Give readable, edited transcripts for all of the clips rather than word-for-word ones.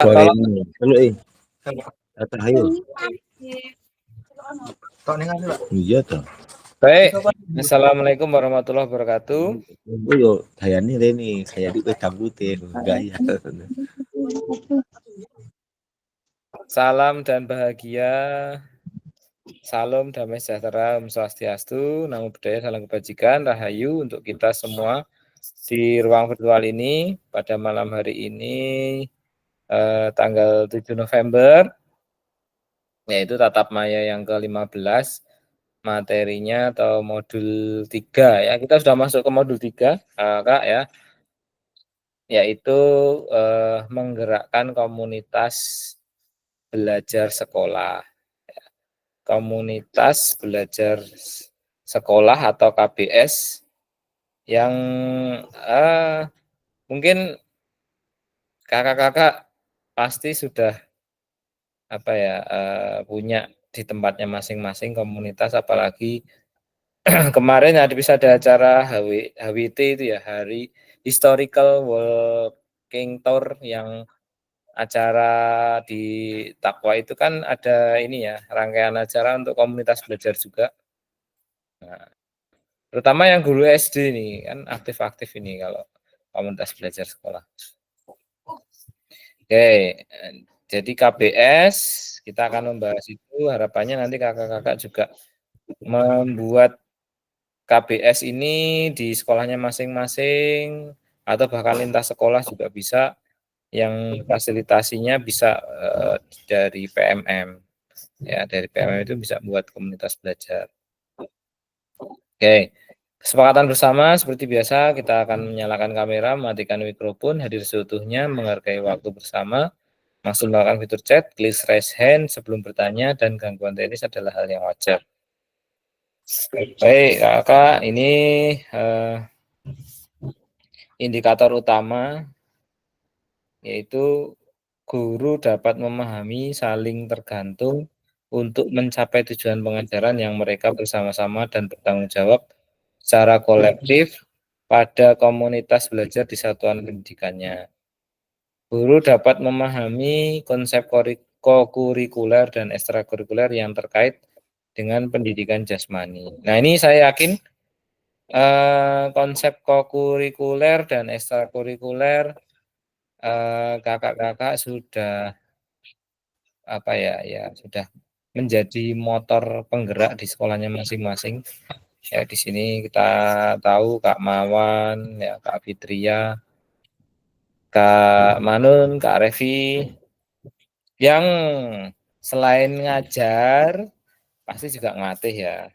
Sore Tolong. ini. Halo, Atah ayo. Tok ning anu, Pak. Iya toh. Baik. Assalamualaikum warahmatullahi wabarakatuh. Oh yo, kayaknya Reni, kayak di cabute gaya. Salam dan bahagia. Salam damai sejahtera, Om Swastiastu, Namo Buddhaya, salam kebajikan, rahayu untuk kita semua di ruang virtual ini pada malam hari ini tanggal 7 November, yaitu tatap maya yang ke-15, materinya atau modul 3 ya. Kita sudah masuk ke modul 3, Kak ya. Yaitu menggerakkan komunitas belajar sekolah. Komunitas belajar sekolah atau KBS yang mungkin kakak-kakak pasti sudah punya di tempatnya masing-masing komunitas, apalagi kemarin bisa ada acara HWT itu ya, Hari Historical Walking Tour, yang acara di Takwa itu kan ada ini ya, rangkaian acara untuk komunitas belajar juga. Nah, terutama yang guru SD ini kan aktif-aktif ini kalau komunitas belajar sekolah. Oke, jadi KBS kita akan membahas itu, harapannya nanti kakak-kakak juga membuat KBS ini di sekolahnya masing-masing atau bahkan lintas sekolah juga bisa, yang fasilitasinya bisa dari PMM ya, dari PMM itu bisa buat komunitas belajar. Oke, kesepakatan bersama seperti biasa kita akan menyalakan kamera, mematikan mikrofon, hadir seutuhnya, menghargai waktu bersama, maksimalkan fitur chat, please raise hand sebelum bertanya, dan gangguan teknis adalah hal yang wajar. Baik kakak, ini indikator utama yaitu guru dapat memahami saling tergantung untuk mencapai tujuan pengajaran yang mereka bersama-sama dan bertanggung jawab secara kolektif pada komunitas belajar di satuan pendidikannya. Guru dapat memahami konsep kokurikuler dan ekstrakurikuler yang terkait dengan pendidikan jasmani. Nah, ini saya yakin konsep kokurikuler dan ekstrakurikuler kakak-kakak sudah sudah menjadi motor penggerak di sekolahnya masing-masing. Ya, di sini kita tahu Kak Mawan, ya Kak Fitria, Kak Manun, Kak Revi, yang selain ngajar pasti juga ngelatih ya.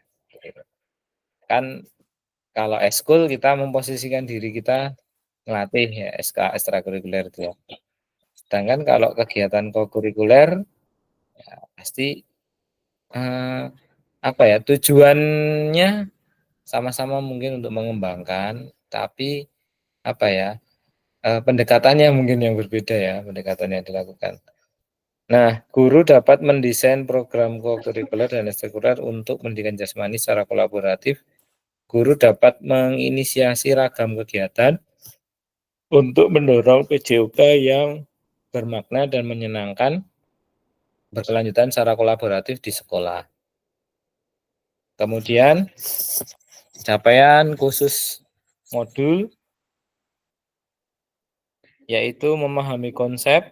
Kan kalau eskul kita memposisikan diri kita ngelatih ya, SK ekstrakurikuler itu ya. Sedangkan kalau kegiatan kokurikuler ya, pasti tujuannya sama-sama mungkin untuk mengembangkan, tapi pendekatannya mungkin yang berbeda ya, pendekatan yang dilakukan. Nah, guru dapat mendesain program kokurikuler dan ekstrakurikuler untuk pendidikan jasmani secara kolaboratif. Guru dapat menginisiasi ragam kegiatan untuk mendorong PJOK yang bermakna dan menyenangkan berkelanjutan secara kolaboratif di sekolah. Kemudian capaian khusus modul yaitu memahami konsep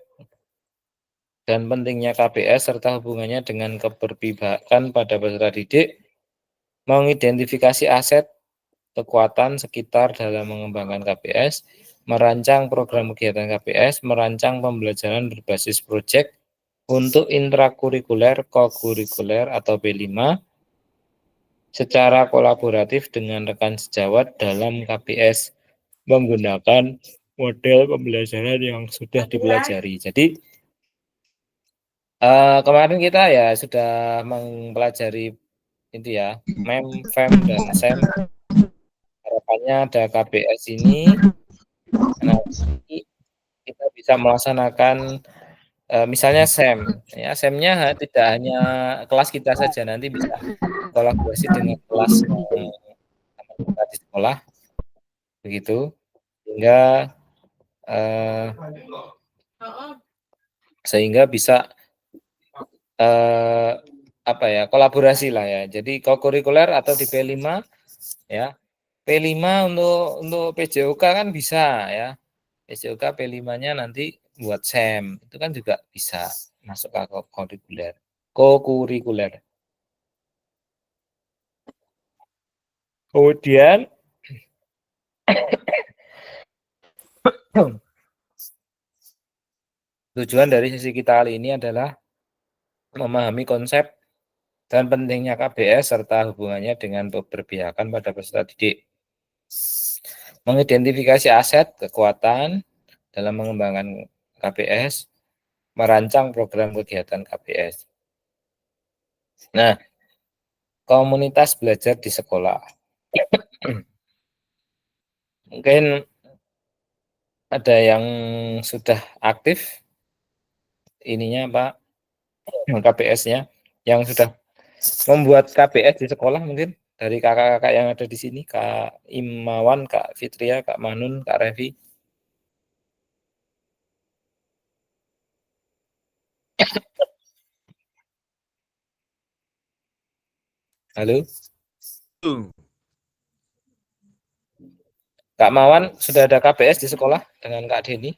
dan pentingnya KBS serta hubungannya dengan keberpihakan pada peserta didik, mengidentifikasi aset kekuatan sekitar dalam mengembangkan KBS, merancang program kegiatan KBS, merancang pembelajaran berbasis proyek untuk intrakurikuler, kokurikuler atau B5 secara kolaboratif dengan rekan sejawat dalam KBS menggunakan model pembelajaran yang sudah dipelajari. Jadi kemarin kita ya sudah mempelajari itu ya, MEM, FEM, dan SEM. Harapannya ada KBS ini, nanti kita bisa melaksanakan misalnya SEM. Ya, SEM-nya tidak hanya kelas kita saja, nanti bisa kolaborasi dengan kelas kita di sekolah, begitu. Sehingga sehingga bisa apa ya, kolaborasi lah ya. Jadi kokurikuler atau di P5 ya. P5 untuk PJOK kan bisa ya. PJOK P5-nya nanti buat SEM. Itu kan juga bisa masuk ke kurikuler. Kokurikuler. Kemudian tujuan dari sesi kita kali ini adalah memahami konsep dan pentingnya KBS serta hubungannya dengan keberpihakan pada peserta didik. Mengidentifikasi aset, kekuatan dalam mengembangkan KBS, merancang program kegiatan KBS. Nah, komunitas belajar di sekolah. Mungkin ada yang sudah aktif ininya Pak, KBS-nya, yang sudah membuat KBS di sekolah mungkin dari kakak-kakak yang ada di sini, Kak Imawan, Kak Fitria, Kak Manun, Kak Revi. Halo, Kak Mawan, sudah ada KBS di sekolah dengan Kak Deni?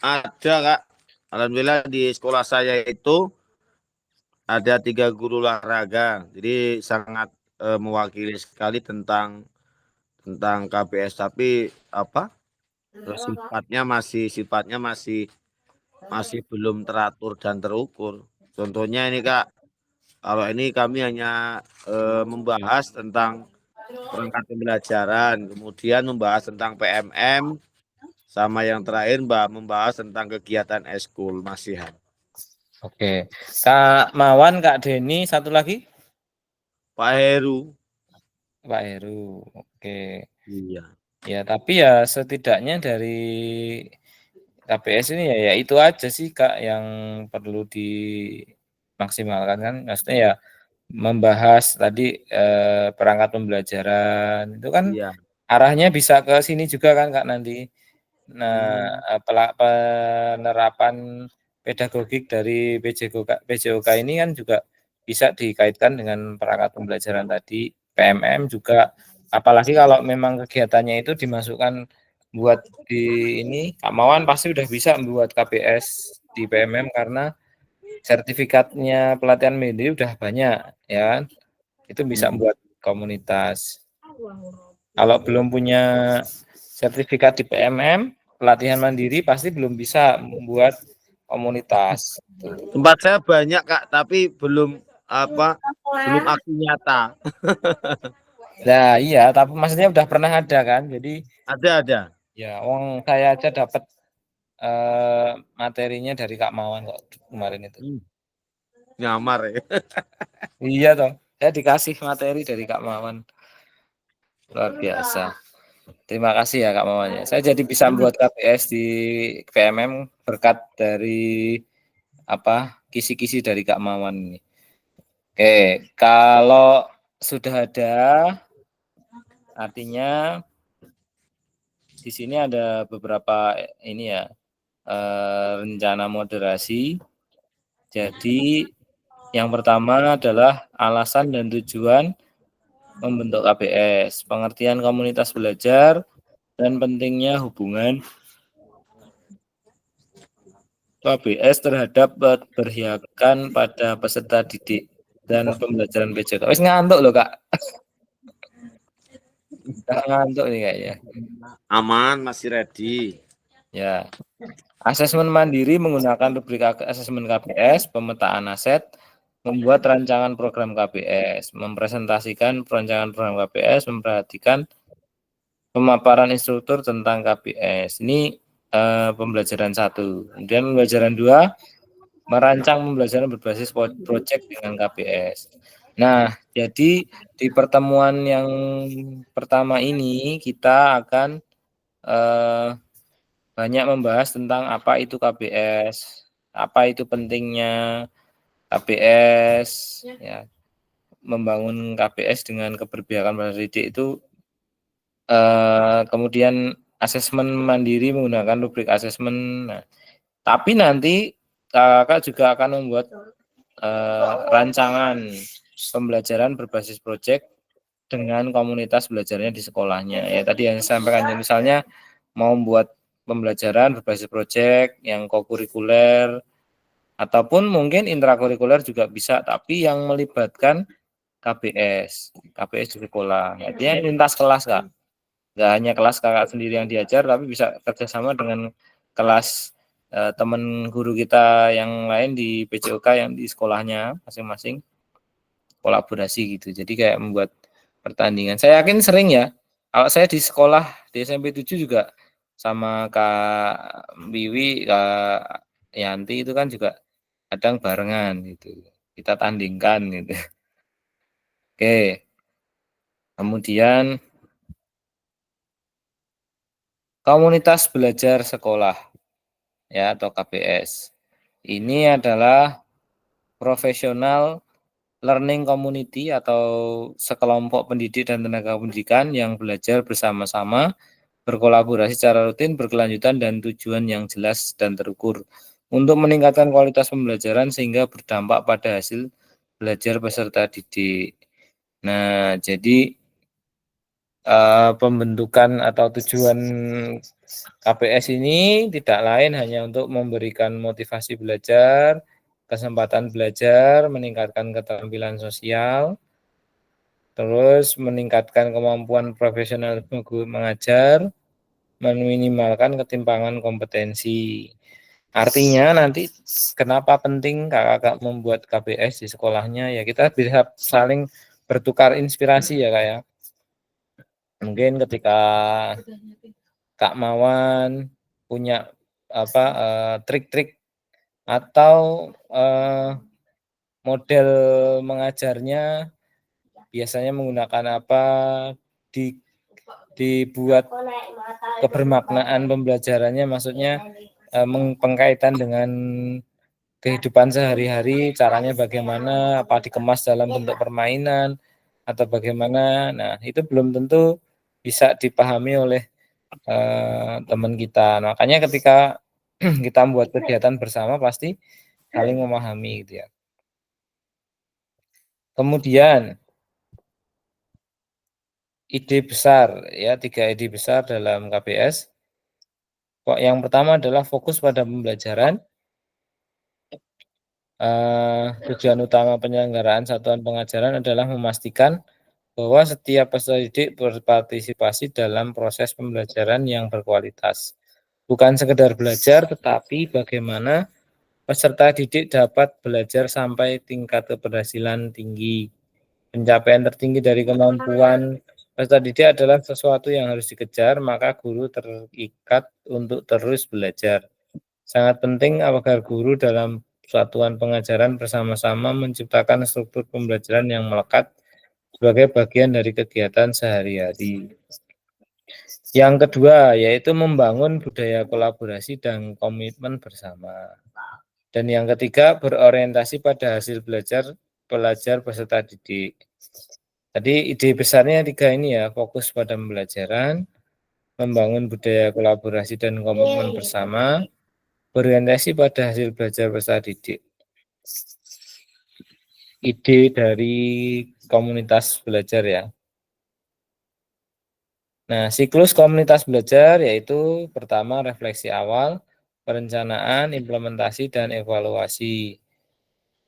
Ada Kak. Alhamdulillah di sekolah saya itu ada 3 guru olahraga. Jadi sangat mewakili sekali tentang KBS, tapi apa? Sifatnya masih belum teratur dan terukur. Contohnya ini Kak, kalau ini kami hanya membahas tentang perangkat pembelajaran, kemudian membahas tentang PMM, sama yang terakhir membahas tentang kegiatan eskul masihan. Oke, Kak Mawan, Kak Deni, satu lagi? Pak Heru. Pak Heru, oke. Iya. Ya, tapi ya setidaknya dari KBS ini ya itu aja sih Kak yang perlu dimaksimalkan kan. Maksudnya ya membahas tadi perangkat pembelajaran itu kan Iya. arahnya bisa ke sini juga kan Kak nanti. Nah, penerapan pedagogik dari PJOK ini kan juga bisa dikaitkan dengan perangkat pembelajaran tadi, PMM juga, apalagi kalau memang kegiatannya itu dimasukkan buat di ini, Kak Mawan pasti udah bisa membuat KBS di PMM karena sertifikatnya pelatihan media udah banyak, ya kan? Itu bisa membuat komunitas. Kalau belum punya sertifikat di PMM, pelatihan mandiri pasti belum bisa membuat komunitas. Tempat saya banyak Kak, tapi belum aksi nyata. Nah, iya, tapi maksudnya udah pernah ada kan. Jadi Ada. ya, saya aja dapat materinya dari Kak Mawan kok kemarin itu. Nyamar ya. Iya toh, saya dikasih materi dari Kak Mawan. Luar biasa. Terima kasih ya Kak Mawan ya. Saya jadi bisa membuat KBS di PMM berkat dari kisi-kisi dari Kak Mawan ini. Oke, kalau sudah ada, artinya di sini ada beberapa ini ya rencana moderasi. Jadi yang pertama adalah alasan dan tujuan membentuk KBS, pengertian komunitas belajar, dan pentingnya hubungan KBS terhadap keberpihakan pada peserta didik dan pembelajaran PJK. Wis ngantuk loh Kak. Ngantuk nih kayaknya. Aman, masih ready. Ya. Asesmen mandiri menggunakan rubrik asesmen KBS, pemetaan aset, membuat rancangan program KBS, mempresentasikan perancangan program KBS, memperhatikan pemaparan instruktur tentang KBS. Ini pembelajaran 1. Kemudian pembelajaran 2, merancang pembelajaran berbasis proyek dengan KBS. Nah, jadi di pertemuan yang pertama ini kita akan banyak membahas tentang apa itu KBS, apa itu pentingnya KBS, ya, membangun KBS dengan keberpihakan pada didik itu, kemudian asesmen mandiri menggunakan rubrik asesmen. Nah, tapi nanti kakak juga akan membuat rancangan pembelajaran berbasis proyek dengan komunitas belajarnya di sekolahnya. Ya tadi yang saya sampaikan, misalnya mau membuat pembelajaran berbasis proyek yang kokurikuler ataupun mungkin intrakurikuler juga bisa, tapi yang melibatkan KBS di sekolah. Artinya lintas kelas, Kak. Nggak hanya kelas kakak sendiri yang diajar, tapi bisa kerjasama dengan kelas teman guru kita yang lain di PJOK yang di sekolahnya masing-masing, kolaborasi gitu. Jadi kayak membuat pertandingan. Saya yakin sering ya. Kalau saya di sekolah di SMP 7 juga sama Kak Wiwi, Kak Yanti itu kan juga kadang barengan gitu. Kita tandingkan gitu. Oke. Kemudian komunitas belajar sekolah ya atau KBS. Ini adalah profesional learning community atau sekelompok pendidik dan tenaga pendidikan yang belajar bersama-sama, berkolaborasi secara rutin, berkelanjutan, dan tujuan yang jelas dan terukur untuk meningkatkan kualitas pembelajaran sehingga berdampak pada hasil belajar peserta didik. Nah, jadi pembentukan atau tujuan KPS ini tidak lain hanya untuk memberikan motivasi belajar, kesempatan belajar, meningkatkan keterampilan sosial, terus meningkatkan kemampuan profesional guru mengajar, meminimalkan ketimpangan kompetensi. Artinya nanti kenapa penting kakak membuat KBS di sekolahnya, ya kita bisa saling bertukar inspirasi ya Kak ya. Mungkin ketika Kak Mawan punya trik-trik atau model mengajarnya biasanya menggunakan apa, dibuat kebermaknaan pembelajarannya, maksudnya pengkaitan dengan kehidupan sehari-hari, caranya bagaimana, apa dikemas dalam bentuk permainan atau bagaimana. Nah, itu belum tentu bisa dipahami oleh teman kita. Makanya ketika kita membuat kegiatan bersama pasti saling memahami gitu ya. Kemudian ide besar ya, 3 ide besar dalam KBS. Yang pertama adalah fokus pada pembelajaran. Tujuan utama penyelenggaraan satuan pengajaran adalah memastikan bahwa setiap peserta didik berpartisipasi dalam proses pembelajaran yang berkualitas. Bukan sekedar belajar, tetapi bagaimana peserta didik dapat belajar sampai tingkat keberhasilan tinggi. Pencapaian tertinggi dari kemampuan peserta didik adalah sesuatu yang harus dikejar, maka guru terikat untuk terus belajar. Sangat penting agar guru dalam satuan pengajaran bersama-sama menciptakan struktur pembelajaran yang melekat sebagai bagian dari kegiatan sehari-hari. Yang kedua, yaitu membangun budaya kolaborasi dan komitmen bersama. Dan yang ketiga, berorientasi pada hasil belajar pelajar peserta didik. Jadi ide besarnya 3 ini ya, fokus pada pembelajaran, membangun budaya kolaborasi dan komitmen bersama, berorientasi pada hasil belajar peserta didik. Ide dari komunitas belajar ya. Nah, siklus komunitas belajar yaitu pertama refleksi awal, perencanaan, implementasi, dan evaluasi.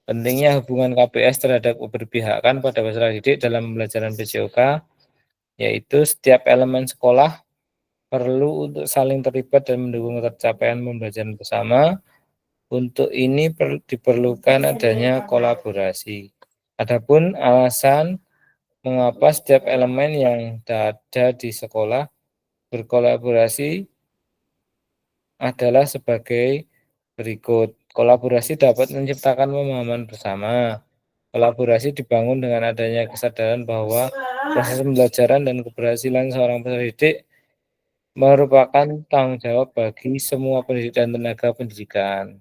Pentingnya hubungan KBS terhadap keberpihakan pada peserta didik dalam pembelajaran PJOK, yaitu setiap elemen sekolah perlu untuk saling terlibat dan mendukung tercapaian pembelajaran bersama. Untuk ini diperlukan adanya kolaborasi. Adapun alasan mengapa setiap elemen yang ada di sekolah berkolaborasi adalah sebagai berikut. Kolaborasi dapat menciptakan pemahaman bersama. Kolaborasi dibangun dengan adanya kesadaran bahwa proses pembelajaran dan keberhasilan seorang peserta didik merupakan tanggung jawab bagi semua pendidik dan tenaga pendidikan.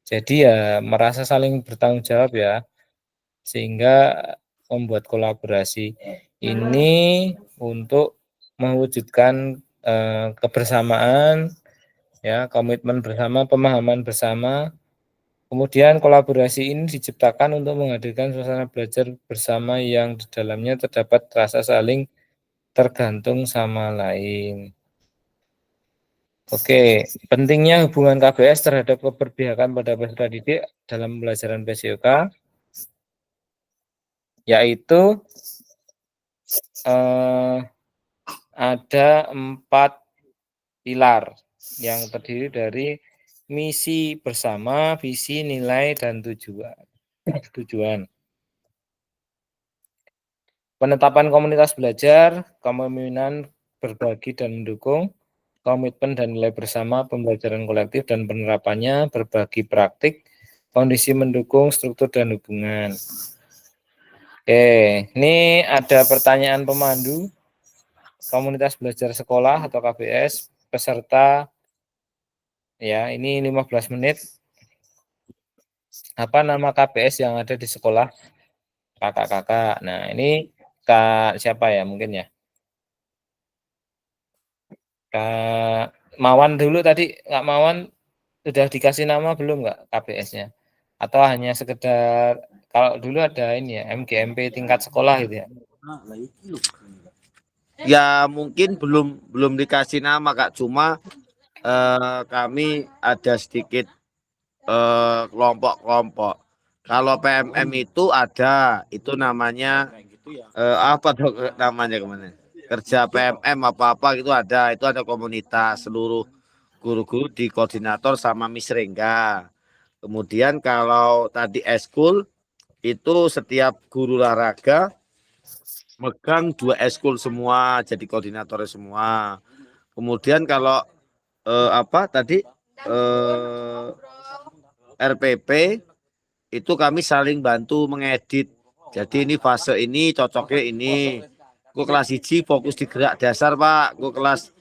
Jadi ya merasa saling bertanggung jawab ya, sehingga membuat kolaborasi ini untuk mewujudkan kebersamaan Ya, komitmen bersama, pemahaman bersama. Kemudian kolaborasi ini diciptakan untuk menghadirkan suasana belajar bersama yang di dalamnya terdapat rasa saling tergantung sama lain. Oke, pentingnya hubungan KBS terhadap keberpihakan pada peserta didik dalam pembelajaran PSYOK, yaitu ada 4 pilar yang terdiri dari misi bersama, visi, nilai, dan tujuan. Penetapan komunitas belajar, kepemimpinan berbagi dan mendukung, komitmen dan nilai bersama, pembelajaran kolektif dan penerapannya, berbagi praktik, kondisi mendukung, struktur dan hubungan. Oke, ini ada pertanyaan pemandu komunitas belajar sekolah atau KBS peserta. Ya, ini 15 menit. Apa nama KBS yang ada di sekolah kakak-kakak? Nah, ini Kak siapa ya mungkin ya? Kak Mawan dulu tadi, Kak Mawan sudah dikasih nama belum nggak KBS-nya? Atau hanya sekedar, kalau dulu ada ini ya, MGMP tingkat sekolah gitu ya? Ya mungkin belum dikasih nama Kak, cuma kami ada sedikit kelompok-kelompok. Kalau PMM itu ada, itu namanya apa tuh namanya kemana? Kerja PMM apa-apa itu ada komunitas seluruh guru-guru di koordinator sama Miss Rengga. Kemudian kalau tadi eskul itu setiap guru olahraga megang 2 eskul semua, jadi koordinatornya semua. Kemudian kalau apa tadi RPP itu kami saling bantu mengedit. Jadi ini fase ini cocoknya ini. Gue kelas 1 fokus di gerak dasar Pak. Gue kelas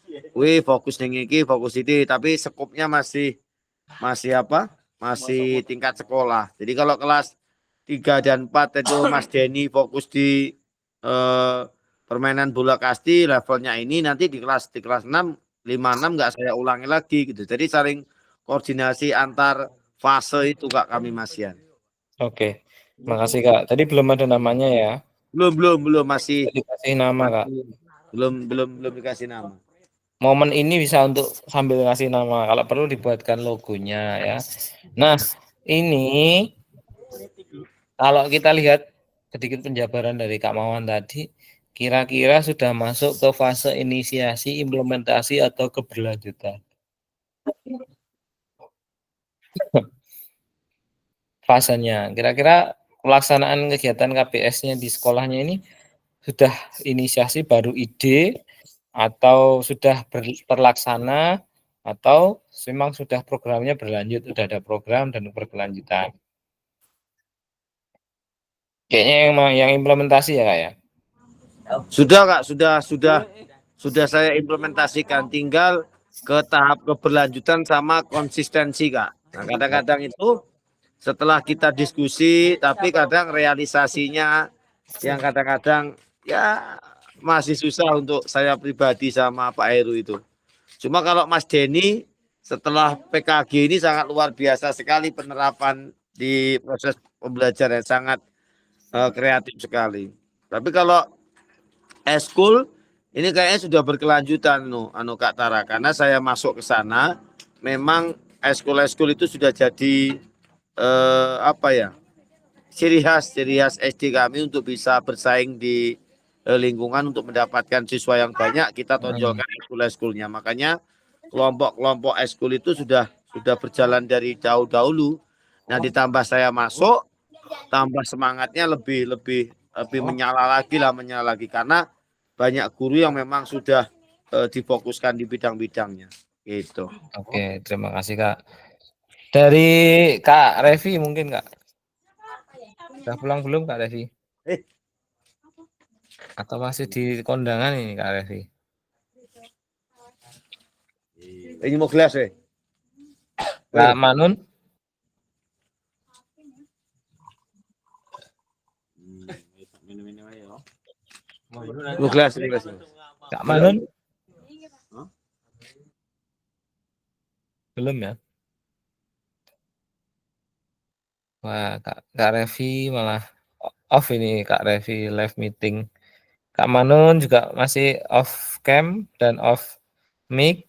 fokus ning iki, fokus ini. Tapi skopnya masih apa? Masih tingkat sekolah. Jadi kalau kelas 3 dan 4 itu Mas Denny fokus di permainan bola kasti levelnya ini, nanti di kelas 6 5 6 nggak saya ulangi lagi gitu. Jadi saling koordinasi antar fase itu Kak kami Masian. Oke, makasih Kak. Tadi belum ada namanya ya? Belum masih Dikasih nama Kak. belum dikasih nama. Momen ini bisa untuk sambil ngasih nama, kalau perlu dibuatkan logonya ya. Nah, ini kalau kita lihat sedikit penjabaran dari Kak Mawan tadi, kira-kira sudah masuk ke fase inisiasi, implementasi, atau keberlanjutan. Fasenya, kira-kira pelaksanaan kegiatan KBS-nya di sekolahnya ini sudah inisiasi baru ide, atau sudah terlaksana, atau memang sudah programnya berlanjut, sudah ada program dan berkelanjutan. Kayaknya yang implementasi ya Kak ya? Sudah Kak, sudah saya implementasikan, tinggal ke tahap keberlanjutan sama konsistensi Kak. Nah, kadang-kadang itu setelah kita diskusi, tapi kadang realisasinya yang kadang-kadang ya masih susah untuk saya pribadi sama Pak Heru itu. Cuma kalau Mas Denny setelah PKG ini sangat luar biasa sekali penerapan di proses pembelajaran, sangat kreatif sekali. Tapi kalau eskul ini kayaknya sudah berkelanjutan Kak Tara, karena saya masuk ke sana memang eskul itu sudah jadi apa ya, ciri khas SD kami untuk bisa bersaing di lingkungan untuk mendapatkan siswa yang banyak. Kita tonjolkan eskul-eskulnya, makanya kelompok-kelompok eskul itu sudah berjalan dari jauh dahulu. Nah ditambah saya masuk, tambah semangatnya lebih menyala lagi karena banyak guru yang memang sudah difokuskan di bidang-bidangnya gitu. Oke, terima kasih Kak. Dari Kak Revi mungkin Kak. Sudah pulang belum Kak Revi? Atau masih di kondangan ini Kak Revi? Ini mau gelas ya? Kak Manun? Mau gelas ini Mas. Kak Manun? Belum ya? Wah, Kak Revi malah off ini Kak Revi live meeting. Kak Manun juga masih off cam dan off mic.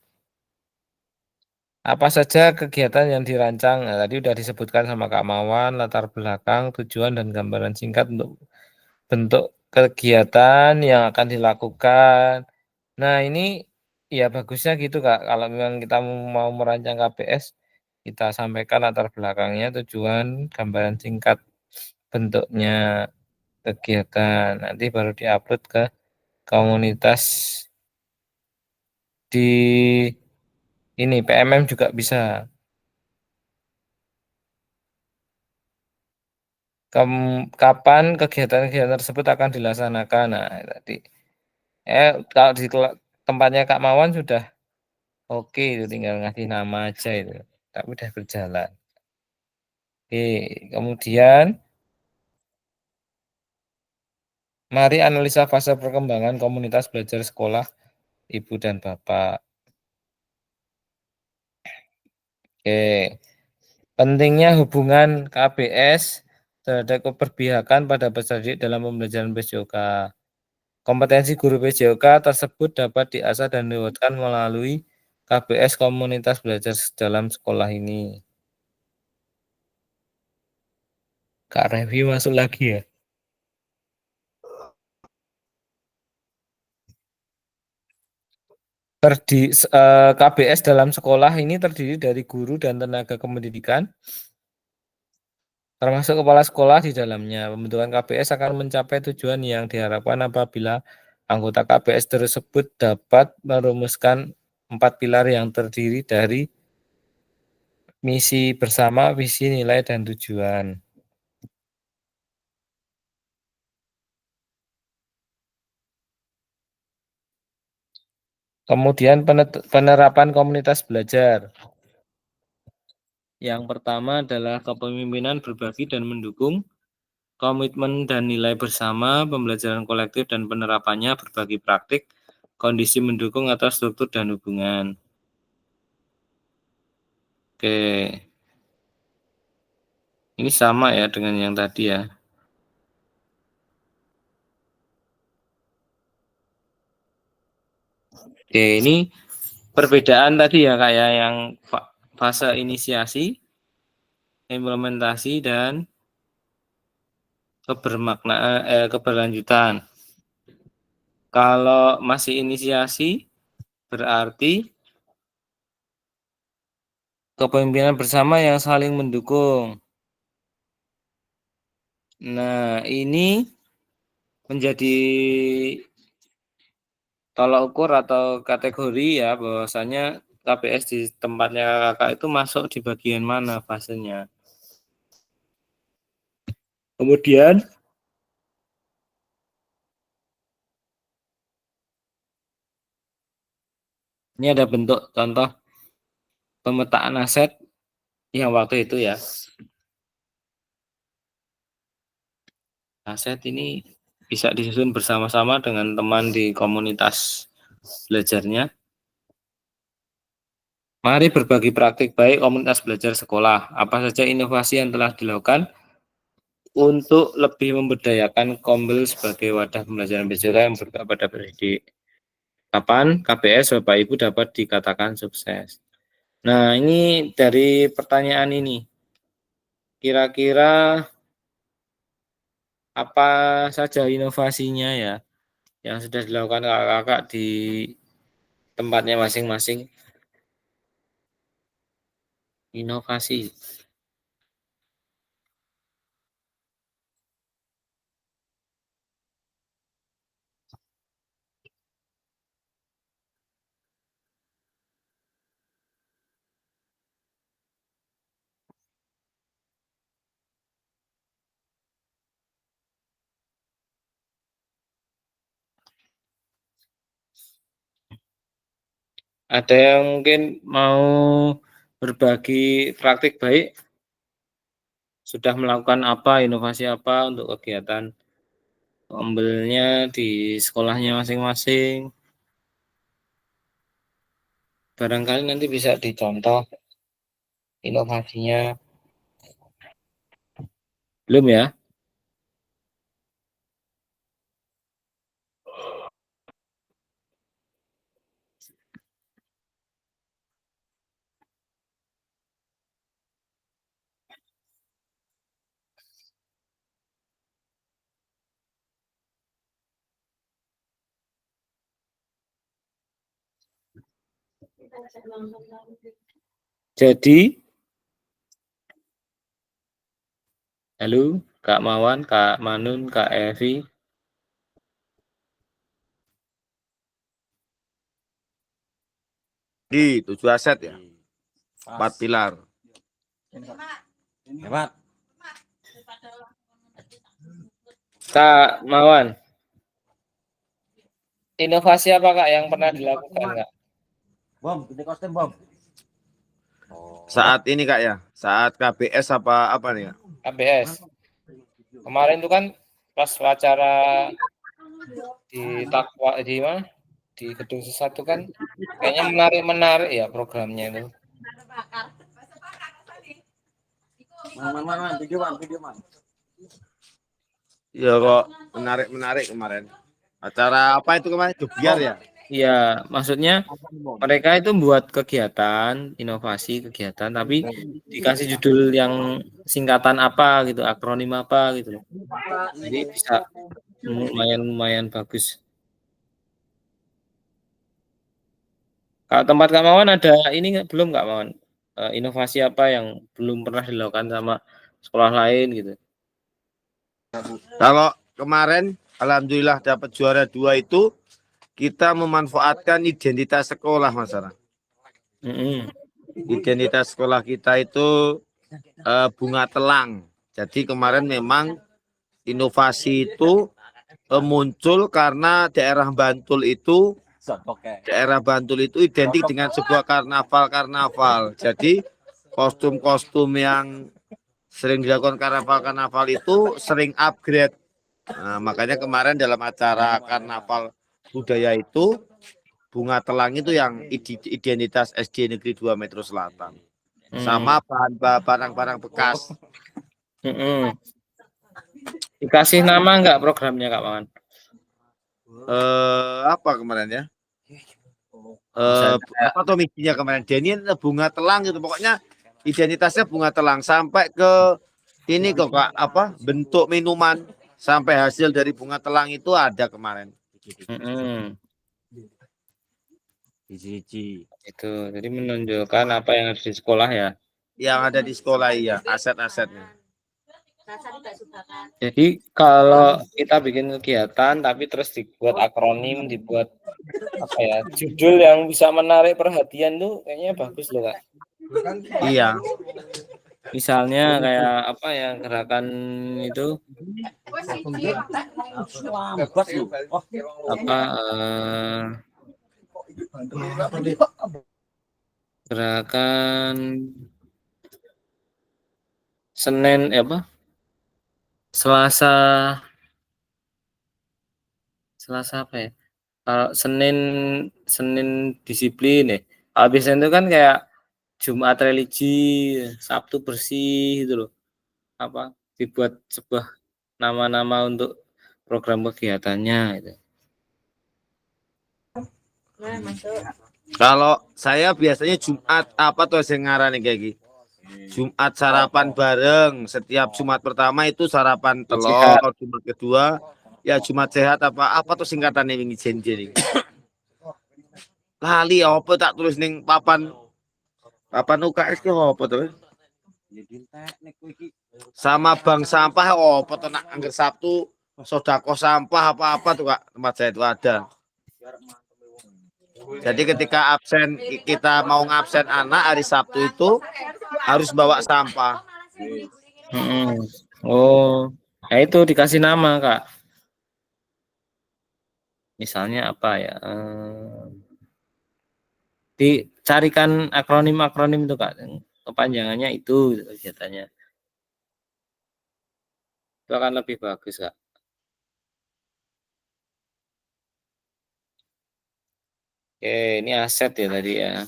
Apa saja kegiatan yang dirancang? Nah, tadi udah disebutkan sama Kak Mawan, latar belakang, tujuan, dan gambaran singkat untuk bentuk kegiatan yang akan dilakukan. Nah, ini ya bagusnya gitu Kak, kalau memang kita mau merancang KPS, kita sampaikan latar belakangnya, tujuan, gambaran singkat bentuknya kegiatan. Nanti baru diupload ke komunitas di ini PMM juga bisa. Kapan kegiatan-kegiatan tersebut akan dilaksanakan? Nah, tadi kalau di tempatnya Kak Mawan sudah oke, itu tinggal ngasih nama aja itu, tapi udah berjalan. Oke, kemudian mari analisa fase perkembangan komunitas belajar sekolah Ibu dan Bapak. Oke, pentingnya hubungan KBS terhadap keberpihakan pada peserta didik dalam pembelajaran PJOK. Kompetensi guru PJOK tersebut dapat diasah dan diwujudkan melalui KBS komunitas belajar dalam sekolah ini. Kak Revi masuk lagi ya. KBS dalam sekolah ini terdiri dari guru dan tenaga kependidikan, termasuk kepala sekolah di dalamnya. Pembentukan KBS akan mencapai tujuan yang diharapkan apabila anggota KBS tersebut dapat merumuskan 4 pilar yang terdiri dari misi bersama, visi, nilai, dan tujuan. Kemudian penerapan komunitas belajar. Yang pertama adalah kepemimpinan berbagi dan mendukung, komitmen dan nilai bersama, pembelajaran kolektif dan penerapannya, berbagi praktik, kondisi mendukung atau struktur dan hubungan. Oke. Ini sama ya dengan yang tadi ya. Oke, ini perbedaan tadi ya kayak yang fase inisiasi, implementasi, dan keberlanjutan. Kalau masih inisiasi, berarti kepemimpinan bersama yang saling mendukung. Nah, ini menjadi tolak ukur atau kategori ya, bahwasanya KPS di tempatnya kakak itu masuk di bagian mana fasenya. Kemudian ini ada bentuk contoh pemetaan aset yang waktu itu ya. Aset ini bisa disusun bersama-sama dengan teman di komunitas belajarnya. Mari berbagi praktik baik komunitas belajar sekolah. Apa saja inovasi yang telah dilakukan untuk lebih memberdayakan Kombel sebagai wadah pembelajaran PJK yang berpihak pada pendidik. Kapan KBS Bapak Ibu dapat dikatakan sukses? Nah, ini dari pertanyaan ini. Kira-kira apa saja inovasinya ya yang sudah dilakukan kakak-kakak di tempatnya masing-masing? Inovasi. Ada yang mungkin mau berbagi praktik baik? Sudah melakukan apa, inovasi apa untuk kegiatan Kombelnya di sekolahnya masing-masing? Barangkali nanti bisa dicontoh. inovasinya. Belum ya? Jadi, halo Kak Mawan, Kak Manun, Kak Evi. Di 7 aset ya. 4 pilar. Hebat. Kak Mawan, inovasi apa Kak yang pernah dilakukan Kak? Bom, kita kostum bom. Saat ini Kak ya, saat KBS apa nih Kak? KBS. Kemarin itu kan pas acara di Takwa di mana? Di Gedung Sesatu kan kayaknya menarik ya programnya itu. Man, video man. Ya kok menarik kemarin. Acara apa itu kemarin? Jobiar ya? Iya, maksudnya mereka itu buat kegiatan, inovasi kegiatan, tapi dikasih judul yang singkatan apa gitu, akronim apa gitu loh. Jadi bisa lumayan bagus. Kalau tempat Kak Mawan ada ini belum Kak Mawan? Inovasi apa yang belum pernah dilakukan sama sekolah lain gitu? Kalau kemarin alhamdulillah dapat juara 2 itu kita memanfaatkan identitas sekolah masalah. Identitas sekolah kita itu bunga telang. Jadi kemarin memang inovasi itu muncul karena daerah Bantul itu identik dengan sebuah karnaval. Jadi kostum-kostum yang sering dilakukan karnaval itu sering upgrade. Nah, makanya kemarin dalam acara karnaval budaya itu bunga telang itu yang identitas SD Negeri 2 Metro Selatan. Sama barang-barang bekas. Dikasih nama enggak programnya Kak Mawan? Apa kemarin ya? Apa tuh misinya kemarin? Denny bunga telang gitu. Pokoknya identitasnya bunga telang sampai ke ini kok Kak, apa bentuk minuman sampai hasil dari bunga telang itu ada kemarin. Itu jadi menunjukkan apa yang ada di sekolah ya. Yang ada di sekolah iya, aset-asetnya. Jadi kalau kita bikin kegiatan tapi terus dibuat akronim, dibuat apa ya, judul yang bisa menarik perhatian tuh kayaknya bagus loh Kak. Iya. Misalnya kayak apa ya, gerakan itu apa gerakan Senin apa? Selasa apa ya? Kalau Senin disiplin ya. Habis itu kan kayak Jumat religi, Sabtu bersih gitu loh. Apa dibuat sebuah nama-nama untuk program kegiatannya gitu. Kalau saya biasanya Jumat apa tuh yang ngarani kayak gitu. Jumat sarapan bareng. Setiap Jumat pertama itu sarapan telur, Jumat kedua ya Jumat sehat apa tuh singkatannya ini jenjeng. Lali apa tak tulis ning papan UKS ki apa tuh? Sama bank sampah apa tuh nak angger Sabtu sodako sampah apa tuh Kak tempat saya itu ada. Jadi ketika absen kita mau ngabsen anak hari Sabtu itu harus bawa sampah. Oh, nah itu dikasih nama Kak. Misalnya apa ya? Dicarikan akronim itu Kak. Kepanjangannya itu kegiatannya. Itu akan lebih bagus Kak. Oke, ini aset ya tadi ya.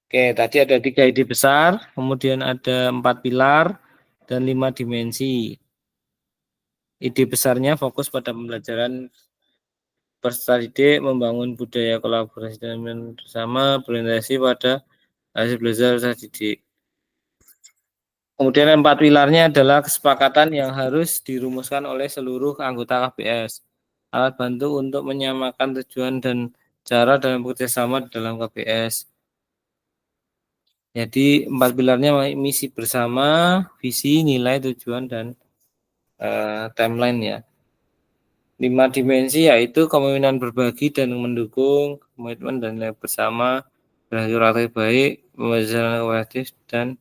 Oke, tadi ada 3 ide besar, kemudian ada 4 pilar dan 5 dimensi. Ide besarnya fokus pada pembelajaran peserta didik, membangun budaya kolaborasi dan bersama, berorientasi pada hasil belajar peserta didik. Kemudian 4 pilarnya adalah kesepakatan yang harus dirumuskan oleh seluruh anggota KBS. Alat bantu untuk menyamakan tujuan dan cara dalam bekerjasama dalam KBS. Jadi 4 pilarnya misi bersama, visi, nilai, tujuan, dan timeline ya. 5 dimensi yaitu kepemimpinan berbagi dan mendukung, komitmen dan nilai bersama, berhasil baik, pembelajaran kolektif, dan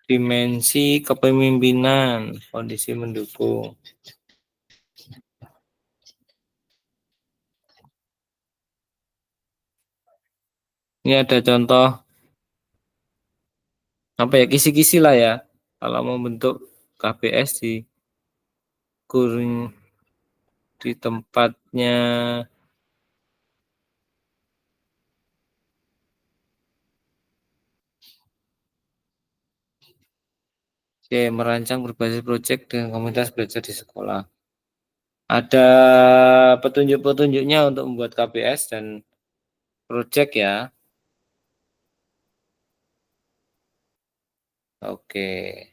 dimensi kepemimpinan, kondisi mendukung. Ini ada contoh apa ya, kisi-kisi lah ya kalau membentuk KBS di tempatnya. Oke, merancang berbasis proyek dengan komunitas belajar di sekolah. Ada petunjuk-petunjuknya untuk membuat KBS dan proyek ya. Oke,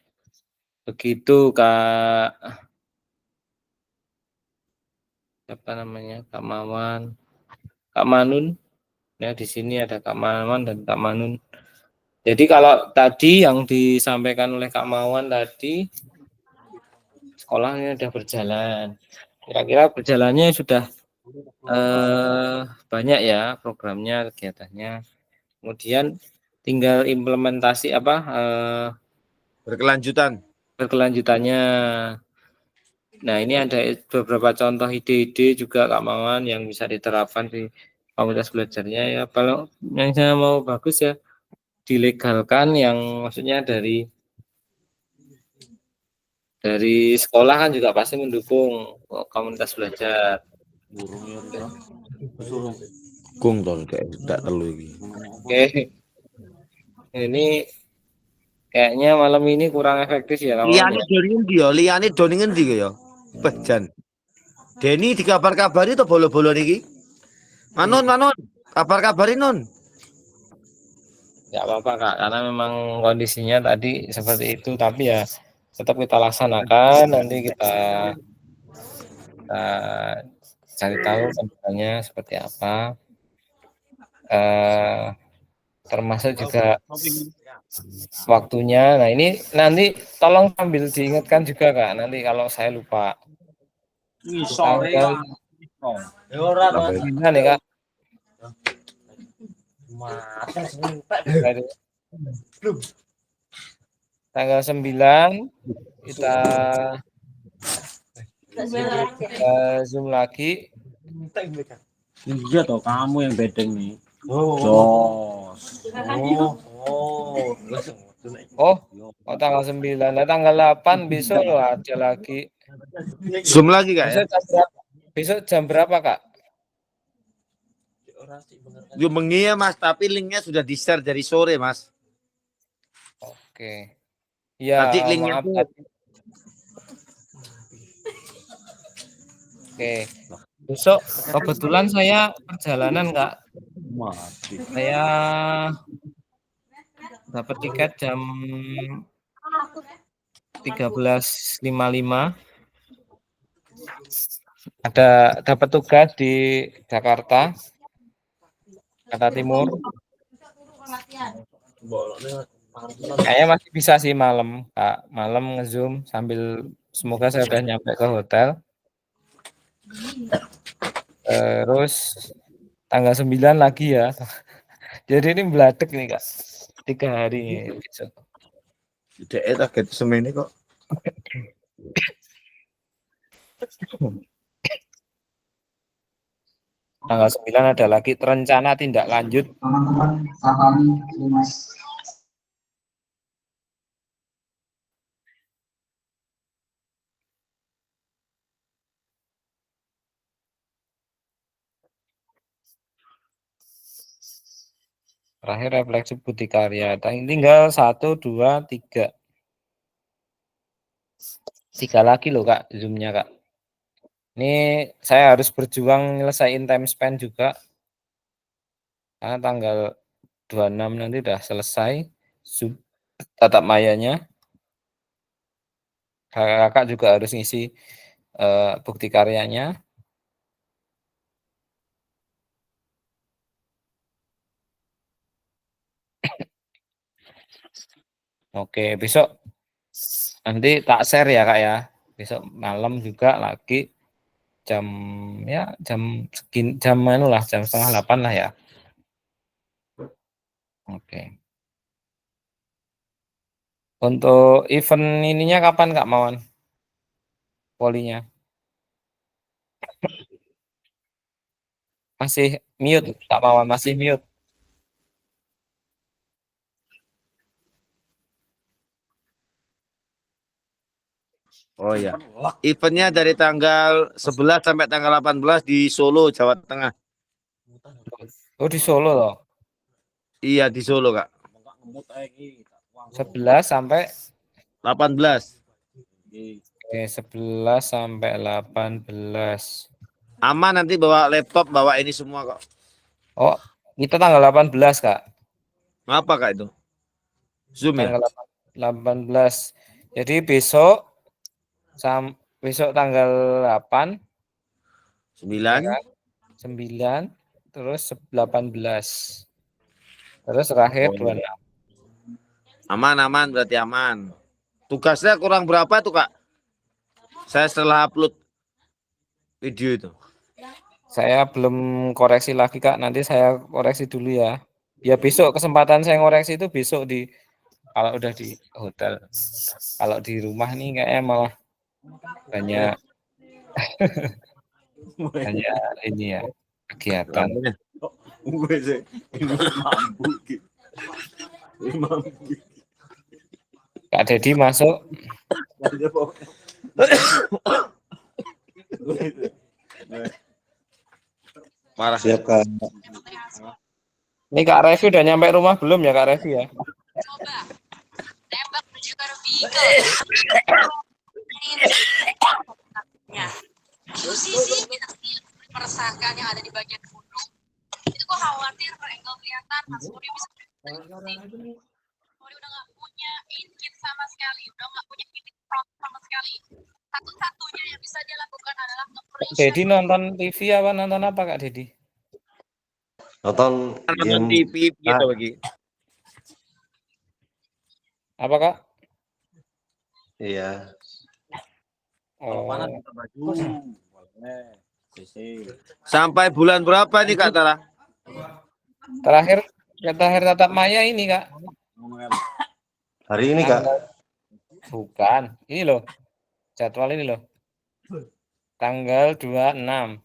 begitu Kak. Apa namanya? Kak Mawan, Kak Manun. Ya, di sini ada Kak Mawan dan Kak Manun. Jadi kalau tadi yang disampaikan oleh Kak Mawan tadi, sekolahnya sudah berjalan. Kira-kira berjalannya sudah banyak ya programnya, kegiatannya. Kemudian tinggal implementasi Berkelanjutan. berkelanjutannya. Nah, ini ada beberapa contoh ide-ide juga Kak Mawan yang bisa diterapkan di komunitas belajarnya ya. Kalau yang saya mau bagus ya dilegalkan, yang maksudnya dari sekolah kan juga pasti mendukung komunitas belajar. Kung tol kayak tidak terlalu ini. Oke, ini kayaknya malam ini kurang efektif ya Kak Mawan Liane ya. doningen dia, liane doningen dia ya. Bejan. Denny dikabar-kabari to bolo-bolo niki. Manon, kabar-kabari non. Ya apa-apa Kak, karena memang kondisinya tadi seperti itu, tapi ya tetap kita laksanakan. Nanti kita cari tahu kedepannya seperti apa. Termasuk juga waktunya. Nah ini nanti tolong sambil diingatkan juga Kak, nanti kalau saya lupa. Tanggal 9 ya Kak. Tanggal 9 kita Zoom lagi. Iya toh, kamu yang bedeng nih. Jos. Oh, tanggal 9. Nah, tanggal 8 besok loh ada lagi. Zoom lagi Kak ya. Besok jam berapa? Besok jam berapa Kak? Yo mengi ya Mas, tapi linknya sudah di-share dari sore Mas. Oke. Ya, Tadi linknya maaf tuh tadi. Oke. Besok kebetulan saya perjalanan Kak. mati. Saya dapat tiket jam 13.55. Ada dapat tugas di Jakarta, Jakarta Timur. Kayaknya masih bisa sih malam, Kak. Malam nge-Zoom sambil semoga saya udah nyampe ke hotel. Terus tanggal 9 lagi ya. Jadi ini beladek nih, Kak. 3 hari besok. tidak gitu semene kok. Tanggal 9 ada lagi rencana tindak lanjut. Teman-teman pahami Mas. Terakhir refleksi bukti karya. Tinggal 1, 2, 3. 3 lagi loh Kak, zoomnya Kak. Ini saya harus berjuang nyelesain time span juga. Karena tanggal 26 nanti udah selesai zoom tatap mayanya. Kakak juga harus ngisi bukti karyanya. Oke, besok nanti tak share ya Kak ya. Besok malam juga lagi jam jam lah jam 7:30 lah ya. Oke. Untuk event ininya kapan Kak Mawan? Polinya. Masih mute Kak Mawan, masih mute. Oh ya. Eventnya dari tanggal 11 sampai tanggal 18 di Solo, Jawa Tengah. Oh di Solo loh. Iya, di Solo, Kak. 11 sampai 18. Oke, 11 sampai 18. Aman, nanti bawa laptop, bawa ini semua kok. Oh, kita tanggal 18 Kak. Ngapa Kak itu? Zoom ya? Tanggal 18. Jadi besok tanggal 8, 9. ya kan? 9 terus 18. Terus terakhir 26. Aman berarti aman. Tugasnya kurang berapa tuh Kak? Saya setelah upload video itu. Saya belum koreksi lagi Kak, nanti saya koreksi dulu ya. Ya besok kesempatan saya ngoreksi itu besok kalau udah di hotel. Kalau di rumah nih kayaknya malah banyak ini ya kegiatan. Kak Dedi masuk. Marah. Siap Kak. Ini Kak Revi udah nyampe rumah belum ya Kak Revi ya? Coba tembak menuju ke vehicle. Posisi meresahkan yang ada di bagian gunung. Itu kok khawatir angle kelihatan Mas Budi bisa Budi udah nggak punya input sama sekali, udah nggak punya titik front sama sekali. Satu-satunya yang bisa dia lakukan adalah operation. Dedi nonton TV apa nonton apa Kak Dedi? Nonton TV gitu lagi. Apa Kak? Iya. Oh, Sampai bulan berapa nih Kak Tara? terakhir tatap maya ini Kak. Hari ini Kak. Bukan, ini loh. Jadwal ini loh. Tanggal 26.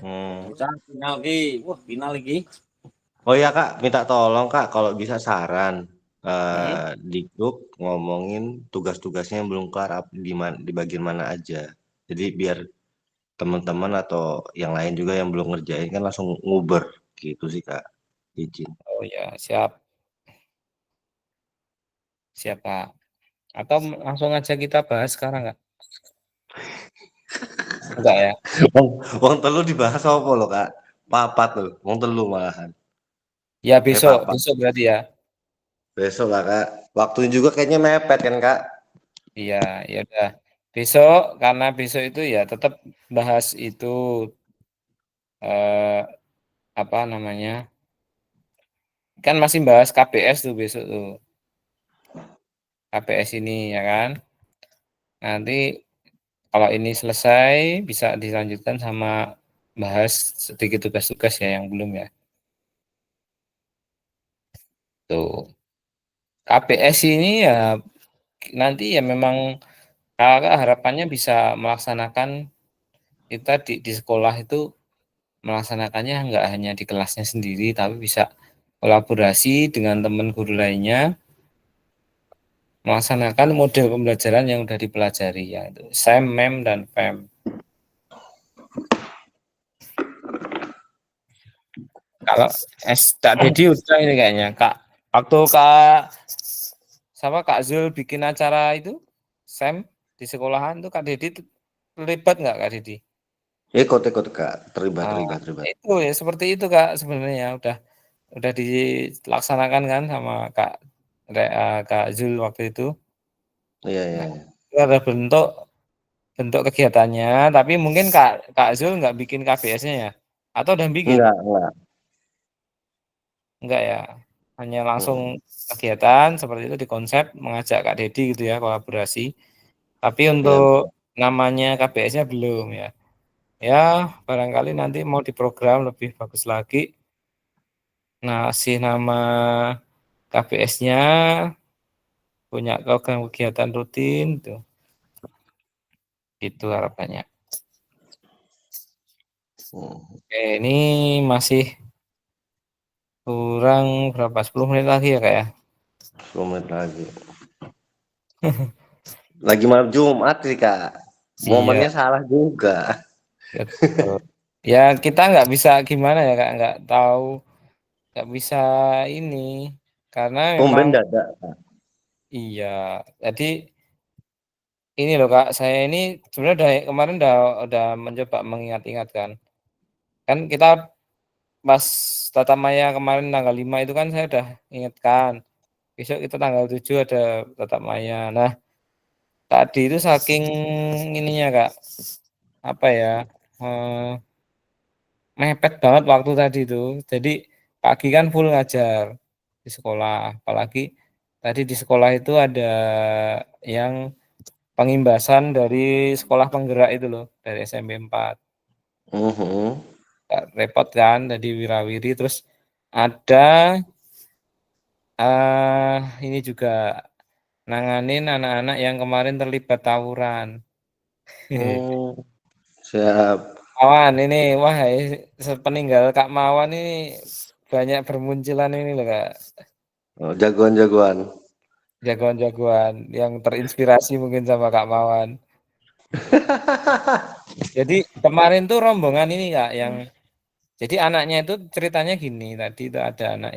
Final lagi. Wah, final lagi. Oh iya Kak, minta tolong Kak kalau bisa saran. Di grup ngomongin tugas-tugasnya yang belum kelar di bagian mana aja. Jadi biar teman-teman atau yang lain juga yang belum ngerjain kan langsung nguber gitu sih Kak. Izin. Oh ya, siap. Siap Kak. Atau langsung aja kita bahas sekarang Kak? Enggak ya? Wong telu dibahas apa lo Kak? Papat loh, wong telu malahan. Ya besok papat. berarti ya. Besok lah Kak. Waktunya juga kayaknya mepet kan Kak? Iya, ya udah. Besok karena besok itu ya tetap bahas itu apa namanya? Kan masih bahas KBS tuh besok tuh. KBS ini ya kan. Nanti kalau ini selesai bisa dilanjutkan sama bahas sedikit tugas-tugas ya yang belum ya. Tuh. KBS ini ya nanti ya memang kakak harapannya bisa melaksanakan kita di sekolah itu melaksanakannya nggak hanya di kelasnya sendiri tapi bisa kolaborasi dengan teman guru lainnya melaksanakan model pembelajaran yang sudah dipelajari yaitu SEM, MEM, dan PEM. Kalau Kak Dedi udah ini kayaknya. Waktu Kak Zul bikin acara itu, Sam di sekolahan tuh Kak Dedi terlibat nggak Kak Dedi? Ikut Kak, terlibat Ah, terlibat terlibat. itu ya seperti itu Kak sebenarnya udah dilaksanakan kan sama Kak Zul waktu itu. Iya iya Nah, iya. itu ada bentuk kegiatannya, tapi mungkin Kak Zul nggak bikin KBS-nya ya? Atau udah bikin? Enggak. Enggak ya, hanya langsung Hmm. kegiatan seperti itu dikonsep mengajak Kak Dedi gitu ya kolaborasi. Tapi Iya. untuk namanya KBS-nya belum ya. Ya barangkali nanti mau diprogram lebih bagus lagi. Ngasih nama KBS-nya punya program kegiatan rutin tuh. Gitu harapannya. Oke, ini masih kurang berapa? 10 menit lagi ya Kak ya? 10 menit lagi. Lagi malam Jumat sih Kak. Iya, Momennya salah juga. betul. Ya kita nggak bisa gimana ya Kak, nggak tahu, nggak bisa ini karena memang Tumben dadak. iya. Jadi ini loh Kak, saya ini sebenarnya kemarin udah mencoba mengingat-ingat kan. Kan kita pas Tata Maya kemarin tanggal 5 itu kan saya udah ingatkan. Besok itu tanggal 7 ada Tata Maya. Nah, tadi itu saking ininya Kak, apa ya? eh, Mepet banget waktu tadi itu. Jadi pagi kan full ngajar di sekolah. Apalagi tadi di sekolah itu ada yang pengimbasan dari sekolah penggerak itu loh, dari SMP 4. Mhm. Repot kan dari Wirawiri terus ada ini juga nanganin anak-anak yang kemarin terlibat tawuran. Hmm, siap. Mawan ini wah sepeninggal Kak Mawan ini banyak bermunculan ini loh Kak. Oh, jagoan-jagoan. Jagoan-jagoan yang terinspirasi mungkin sama Kak Mawan. Jadi kemarin tuh rombongan ini ya yang jadi anaknya itu ceritanya gini, tadi itu ada anak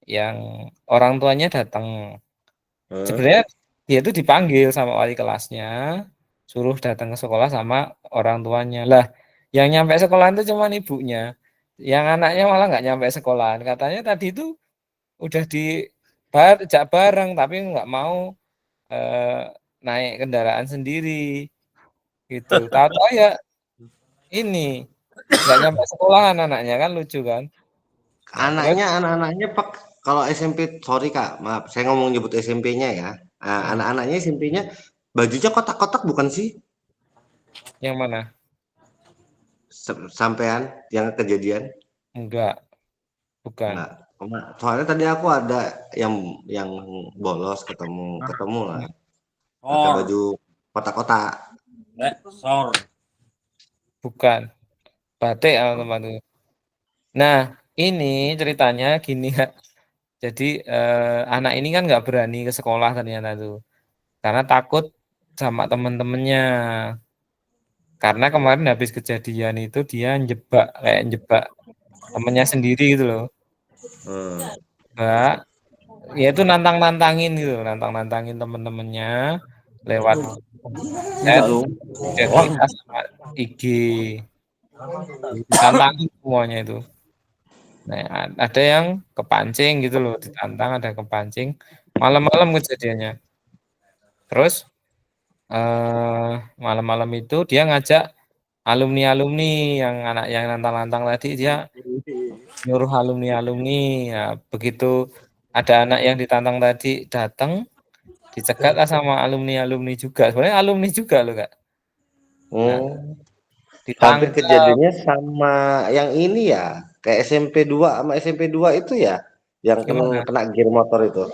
yang orang tuanya datang. Hah? Sebenarnya dia itu dipanggil sama wali kelasnya, suruh datang ke sekolah sama orang tuanya. Lah, yang nyampe sekolah itu cuma ibunya. Yang anaknya malah nggak nyampe sekolah. Katanya tadi itu udah diajak bareng tapi nggak mau eh, naik kendaraan sendiri gitu. Tahu-tahu ya ini nggak nyampe sekolahan anaknya kan lucu kan. Nah terus Anak-anaknya kalau SMP, sorry Kak, maaf, saya ngomong nyebut SMP-nya ya. Nah, hmm, anak-anaknya SMP-nya bajunya kotak-kotak bukan sih? yang mana? Sampean yang kejadian? Enggak, bukan. Enggak. Soalnya tadi aku ada yang bolos ketemu lah, pakai Sor, baju kotak-kotak. sor. Bukan. Batik sama teman tuh. Nah, ini ceritanya gini ya. Jadi anak ini kan nggak berani ke sekolah ternyata tuh. Karena takut sama teman-temannya. Karena kemarin habis kejadian itu dia njebak temennya sendiri gitu loh. Hmm. Mbak, ya itu nantang-nantangin gitu, nantang-nantangin temen-temennya lewat chat, chat WA sama IG, ditantangin semuanya itu. Nah, ada yang kepancing gitu loh, ditantang, ada kepancing. Malam-malam kejadiannya. Terus malam-malam itu dia ngajak alumni-alumni yang anak yang nantang-nantang tadi dia nyuruh alumni-alumni. Ya, begitu ada anak yang ditantang tadi datang, dicegat lah sama alumni-alumni juga. Sebenarnya alumni juga loh, Kak. Nah, Hmm. Hampir ditangkap. kejadiannya sama yang ini ya, kayak SMP 2 sama SMP 2 itu ya, yang Gimana? kena gear motor itu.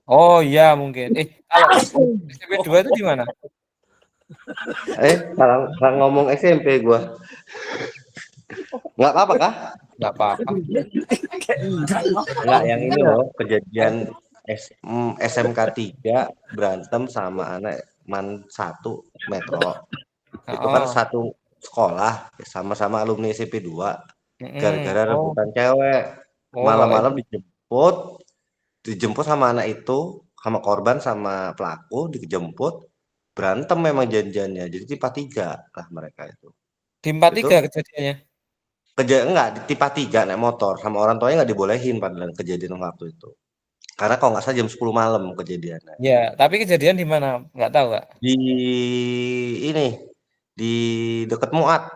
Oh iya mungkin. Kalau SMP 2 itu di mana? Salah ngomong SMP gua. Nggak apa-apa kah? Nggak apa-apa. Enggak, yang ini loh, kejadian SMK 3 berantem sama anak MAN 1 Metro. Itu kan Oh, satu sekolah, sama-sama alumni SMP 2. gara-gara Oh, rebutan cewek. oh kalau Malam-malam itu. dijemput sama anak itu, sama korban sama pelaku dijemput, berantem memang janjiannya. Jadi tipe 3 lah mereka itu. Di 43 Itu kejadiannya. enggak di tipe 3 naik motor sama orang tuanya nggak dibolehin padahal kejadian waktu itu. Karena kalau nggak salah jam 10 malam kejadiannya. Ya, tapi kejadian di mana? Nggak tahu, Kak. Di ini di dekat Muat.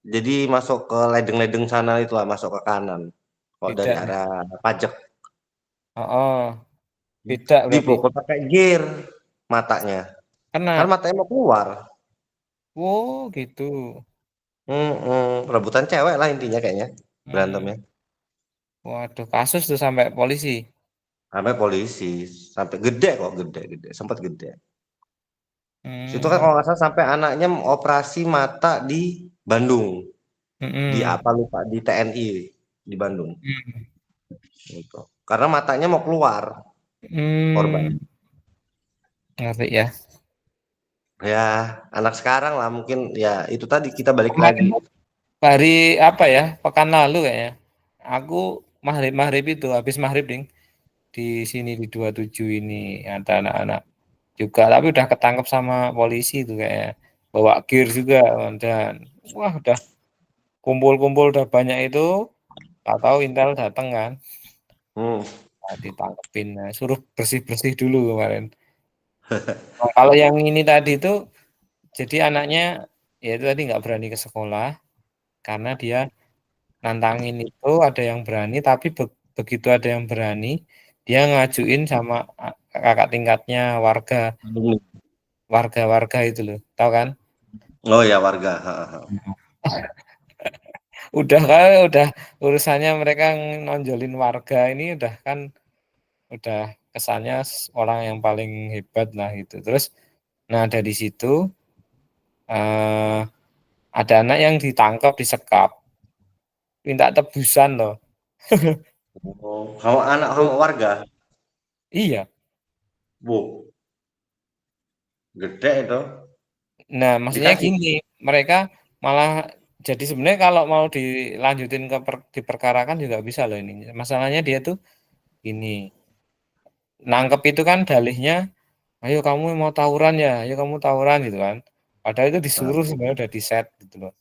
Jadi masuk ke ledeng-ledeng sana itulah masuk ke kanan. Kalau dari Beda. arah pajak Oh, beda berarti. dipukul pakai gear matanya. Kan Kena. matanya mau keluar. Oh, gitu. Rebutan cewek lah intinya kayaknya Hmm. berantemnya. Waduh, kasus tuh sampai polisi. Sampai polisi, sampai gede kok gede, sempat gede. Situ kan Hmm. kalau nggak salah sampai anaknya operasi mata di Bandung, di Mm-mm. apa lupa di TNI di Bandung. Hmm. Gitu. Karena matanya mau keluar korban. Hmm. Ngerti ya. Ya anak sekarang lah mungkin ya itu tadi kita balik Kemarin lagi. tuh hari apa ya? Pekan lalu kayaknya. Aku maghrib itu habis maghrib ding di sini di 27 ini ada anak-anak juga tapi udah ketangkep sama polisi itu kayak bawa gear juga dan wah udah kumpul-kumpul udah banyak itu tak tahu Intel datang kan Hmm. nah, ditangkepin nah, suruh bersih-bersih dulu kemarin. Nah, kalau yang ini tadi itu jadi anaknya ya itu tadi nggak berani ke sekolah karena dia nantangin itu ada yang berani tapi begitu ada yang berani dia ngajuin sama kakak tingkatnya warga itu loh tahu kan. Oh ya warga. Ha, ha. Udah kan udah urusannya mereka nonjolin warga ini udah kan udah kesannya orang yang paling hebat lah gitu terus nah dari situ eh, ada anak yang ditangkap disekap minta tebusan loh. Oh, sama anak sama warga. Iya. Bu, gede itu. Nah, maksudnya Dikasih. gini, mereka malah jadi sebenarnya kalau mau dilanjutin ke diperkarakan juga bisa loh ini. Masalahnya dia tuh ini nangkep itu kan dalihnya, ayo kamu mau tawuran ya, ayo kamu tawuran gitu kan. Padahal itu Nah, disuruh sebenarnya udah di set gitu loh.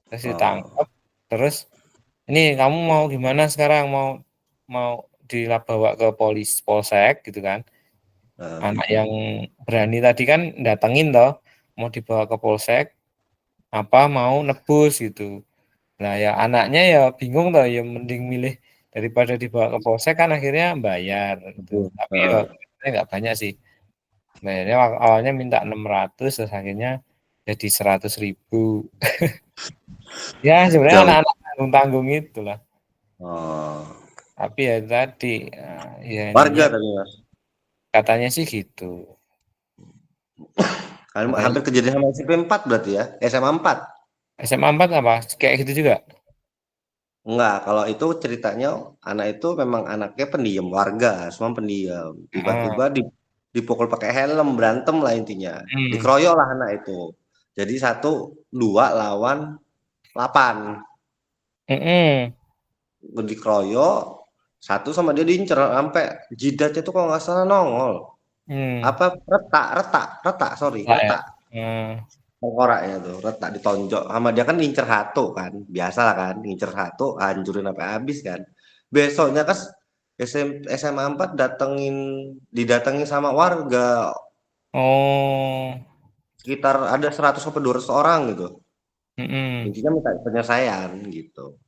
Terus oh, ditangkap, terus ini kamu mau gimana sekarang mau mau bawa ke polsek gitu kan. nah. Anak yang berani tadi kan datengin toh, mau dibawa ke polsek, apa mau nebus gitu. Nah ya anaknya ya bingung toh ya mending milih daripada dibawa ke polsek kan akhirnya bayar gitu. Tapi ya Nah. sebenarnya nggak banyak sih. Bayarnya awalnya minta 600 terus akhirnya jadi 100.000. Ya sebenarnya Jauh. anak-anak tanggung-tanggung itu lah. Oh. Tapi ya tadi ya ininya Warga tadi mas. katanya sih gitu. Katanya Hampir kejadian sama SMP 4 berarti ya, SMA 4. SMA 4 apa kayak gitu juga. Enggak, kalau itu ceritanya anak itu memang anaknya pendiam, warga, semua pendiam. Heeh. Tiba-tiba dipukul pakai helm, berantem lah intinya. Hmm. Dikeroyok lah anak itu. Jadi 1-2 lawan 8. Mm-mm. Dikeroyok, satu sama dia diincer sampai jidatnya tuh kalau nggak salah nongol. Hmm. Apa retak, sorry, Lah ya. retak. Hmm. Tengkoraknya tuh retak ditonjok sama dia kan ngincer satu kan biasa lah kan ngincer satu hancurin sampai habis kan besoknya kan SMA 4 didatengin sama warga Oh. sekitar ada 100 sampai 200 orang gitu Mm-mm. intinya minta penyelesaian gitu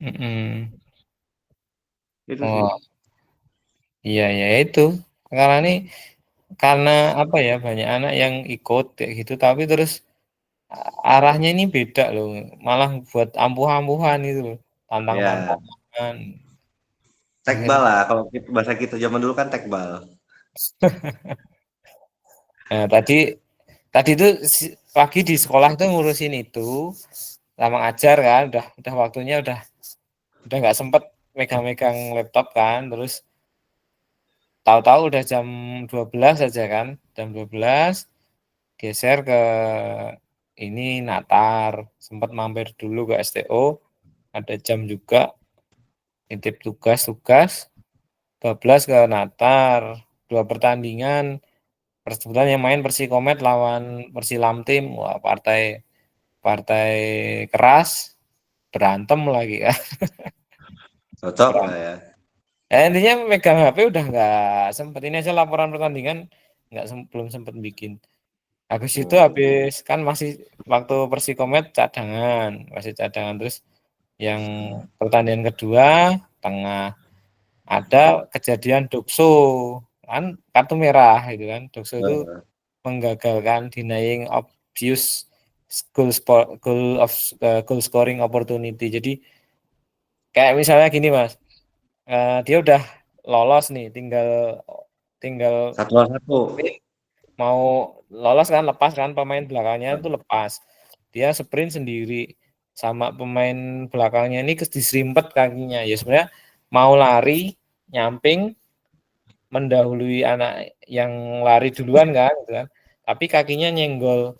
Mm-mm. itu sih Oh iya ya itu karena ini karena apa ya banyak anak yang ikut kayak gitu tapi terus arahnya ini beda loh malah buat ampuh-ampuhan gitu loh ya tantang-tantangan tekbal akhirnya lah kalau bahasa kita zaman dulu kan tekbal nah tadi tadi itu pagi di sekolah itu ngurusin itu sama ngajar kan udah waktunya udah nggak sempet megang-megang laptop kan terus tahu-tahu udah jam 12 aja kan jam 12 geser ke ini Natar sempat mampir dulu ke STO ada jam juga, titip tugas-tugas, 12 ke Natar, 2 pertandingan, kebetulan yang main Persikomet lawan Persilamtim, wah partai keras, berantem lagi kan. Cocok lah ya. Intinya megang HP udah nggak sempet, ini aja laporan pertandingan belum sempet bikin. Habis itu habis kan masih waktu Persikomet masih cadangan, terus yang pertandingan kedua tengah ada kejadian Dokso kan kartu merah gitu kan. Dokso itu menggagalkan denying obvious goal scoring opportunity. Jadi kayak misalnya gini Mas, dia udah lolos nih, tinggal 1-1. mau lolos kan, lepas kan pemain belakangnya itu lepas. Dia sprint sendiri sama pemain belakangnya ini diserimpet kakinya. Ya sebenarnya mau lari, nyamping, mendahului anak yang lari duluan kan, gitu kan. Tapi kakinya nyenggol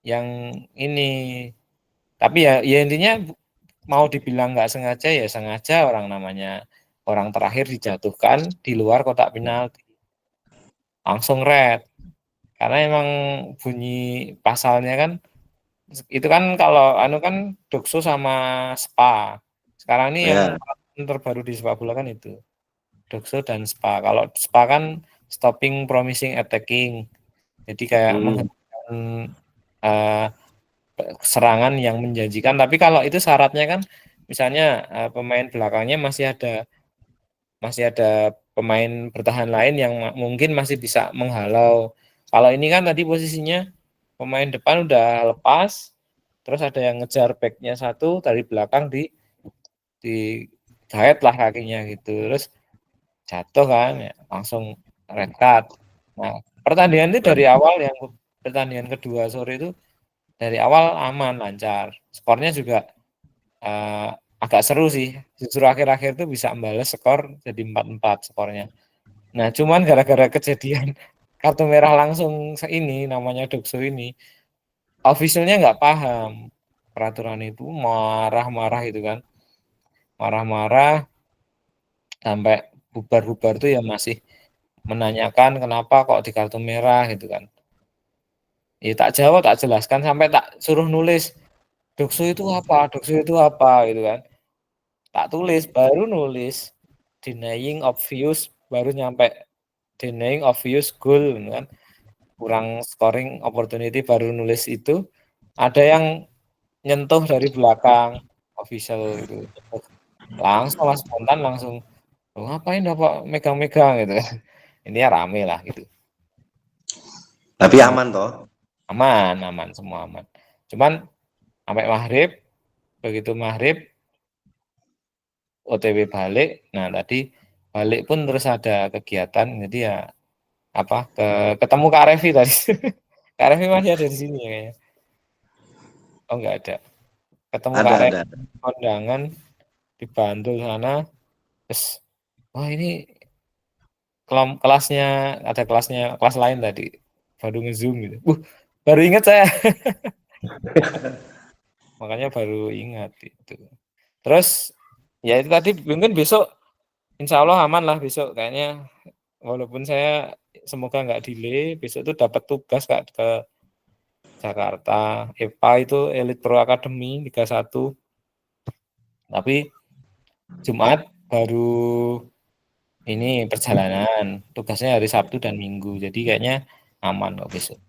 yang ini. Tapi ya intinya mau dibilang nggak sengaja ya sengaja, orang namanya orang terakhir dijatuhkan di luar kotak penalti. Langsung red. Karena emang bunyi pasalnya kan itu kan kalau anu kan Dokso sama Spa. Sekarang ini yang terbaru di sepak bola kan itu. Dokso dan Spa. Kalau Spa kan stopping promising attacking. Jadi kayak menghentikan serangan yang menjanjikan. Tapi kalau itu syaratnya kan misalnya pemain belakangnya masih ada pemain bertahan lain yang mungkin masih bisa menghalau. Kalau ini kan tadi posisinya pemain depan udah lepas, terus ada yang ngejar backnya satu dari belakang di gait lah kakinya gitu, terus jatuh kan ya, langsung red card. Nah pertandingan itu dari awal, yang pertandingan kedua sore itu dari awal aman lancar, skornya juga agak seru sih, justru akhir-akhir itu bisa membalas skor jadi 4-4 skornya. Nah cuman gara-gara kejadian kartu merah langsung ini namanya Dokso ini, officialnya nggak paham peraturan itu, marah-marah itu kan, marah-marah sampai bubar-bubar tuh ya masih menanyakan kenapa kok di kartu merah gitu kan. Ya tak jawab, tak jelaskan, sampai tak suruh nulis Dokso itu apa gitu kan. Tak tulis, baru nulis denying obvious, baru nyampe denying obvious goal kan, kurang scoring opportunity, baru nulis itu. Ada yang nyentuh dari belakang official gitu, langsung Mas spontan langsung, ngapain Bapak megang-megang gitu. Ini ya rame lah gitu. Tapi aman toh? Aman semua aman. Cuman sampai maghrib, begitu maghrib OTW balik. Nah tadi balik pun terus ada kegiatan, jadi ya ketemu Kak Revi tadi. Kak Revi masih ada di sini ya kayaknya. Oh enggak ada. Ketemu Kak Revi kondangan di Bantul sana. Terus wah ini kelasnya, ada kelas lain tadi. Baru nge-zoom gitu. Baru ingat saya. Makanya baru ingat itu. Terus ya itu tadi, mungkin besok insya Allah aman lah besok kayaknya. Walaupun saya semoga nggak delay, besok itu dapat tugas Kak ke Jakarta. EPA itu Elite Pro Academy Liga 1. Tapi Jumat baru ini perjalanan. Tugasnya hari Sabtu dan Minggu. Jadi kayaknya aman kok besok.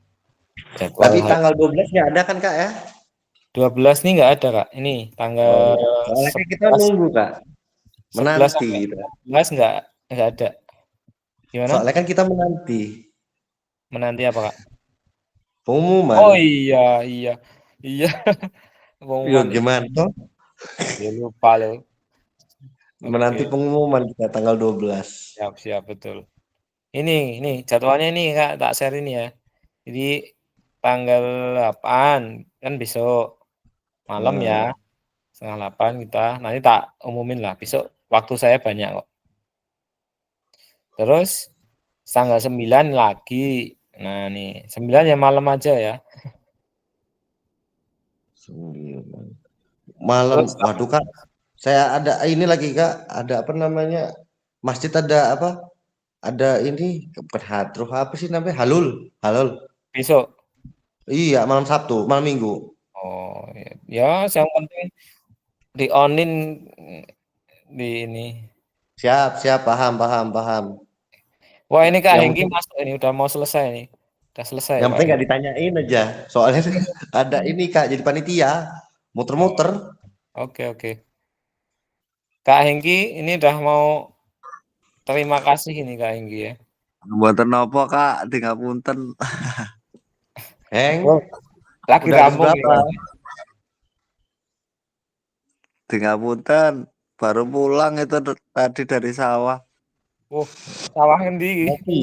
Tapi tanggal 12 nggak ada kan Kak ya? 12 nih nggak ada Kak. Ini tanggal soalnya kita nunggu Kak. Menanti. 11 nggak ada. Gimana? Soalnya kan kita menanti. Menanti apa Kak? Pengumuman. Oh iya. Pengumuman. Gimana? Ya lupa loh. Menanti pengumuman kita tanggal 12. Siap betul. Ini jadwalnya ini Kak, tak share ini ya. Jadi tanggal 8 kan besok malam ya, 7:30 kita. Nanti tak umumin lah, besok waktu saya banyak kok. Terus tanggal 9 lagi. Nah nih 9 ya malam aja ya. 9 malam. Waduh Kak, Saya ada ini lagi Kak, ada apa namanya? Masjid ada apa? Ada ini bukan hadroh apa sih namanya? Halul, halul. Besok. Iya, malam Sabtu, malam Minggu. Oh, ya. Ya, yang penting di onin di ini. Siap, siap, paham, paham, paham. Wah, ini Kak Yang Hengki penting, masuk ini udah mau selesai nih. Udah selesai yang Kak penting nggak Hengki. ditanyain aja. Soalnya ada ini Kak, jadi panitia, muter-muter. Oke, oke. Kak Hengki ini udah mau terima kasih ini Kak Hengki ya. Mboten napa Kak, tinggal punten. Heng, Oh, lagi udah habis rampung berapa? ya. Tinggal punten. Baru pulang itu tadi dari sawah. Sawah endi iki? Ngopi,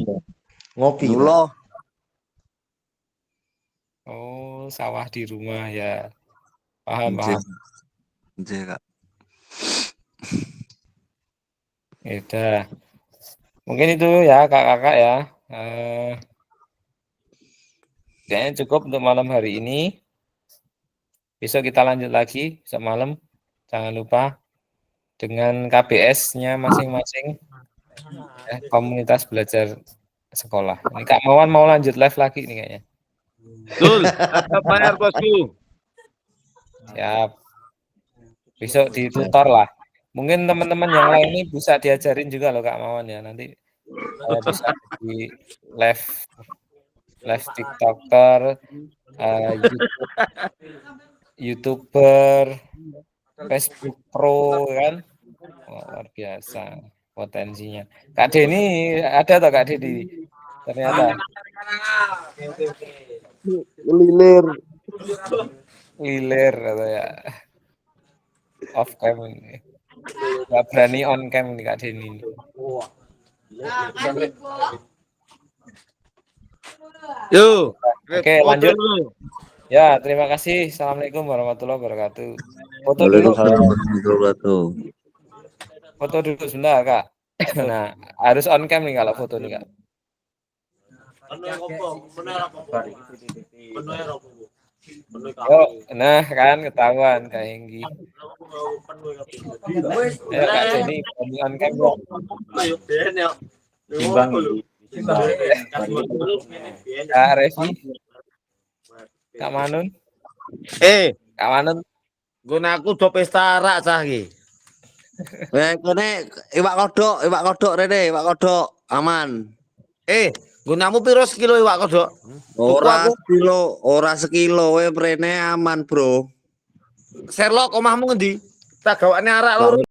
ngopi. Pak. Nulo. Oh, sawah di rumah ya. Paham, paham. Nggih, Kak. Ya udah. Mungkin itu ya kakak-kakak ya. Kayaknya cukup untuk malam hari ini. Besok kita lanjut lagi besok malam. Jangan lupa dengan KBS-nya masing-masing. Ya, komunitas belajar sekolah. Ini Kak Mawan mau lanjut live lagi nih kayaknya. Betul, tetap bayar bosku. Siap. Besok ditutor lah. Mungkin teman-teman yang lain ini bisa diajarin juga loh Kak Mawan ya. Nanti saya bisa di live TikToker, YouTuber, Facebook Pro kan. Wah, luar biasa potensinya. Kak Denny ada atau Kak Denny? Ternyata lilir atau ya off cam ini. Gak berani on cam nih Kak Denny. Yuk, Oke, foto lanjut. dulu. Ya, terima kasih. Assalamualaikum warahmatullahi wabarakatuh. Foto dulu. Waalaikumsalam warahmatullahi wabarakatuh. Foto dulu sebentar, Kak. Nah, harus on cam nih kalau foto nih, Kak. Yuk, nah kan ketahuan Kak Hengki. Ayo Kak Jenny, on cam dong. Kak Revi, Kak Manun, Kak Manun. Gunaku do pesta arak cah iki. Kene iwak kodok rene, iwak kodok aman. Gunamu piro sekilo iwak kodok? Ora Tuku sekilo, ora sekilo we prene aman, Bro. Sherlock omahmu ngendi? Tak gawane arak loro.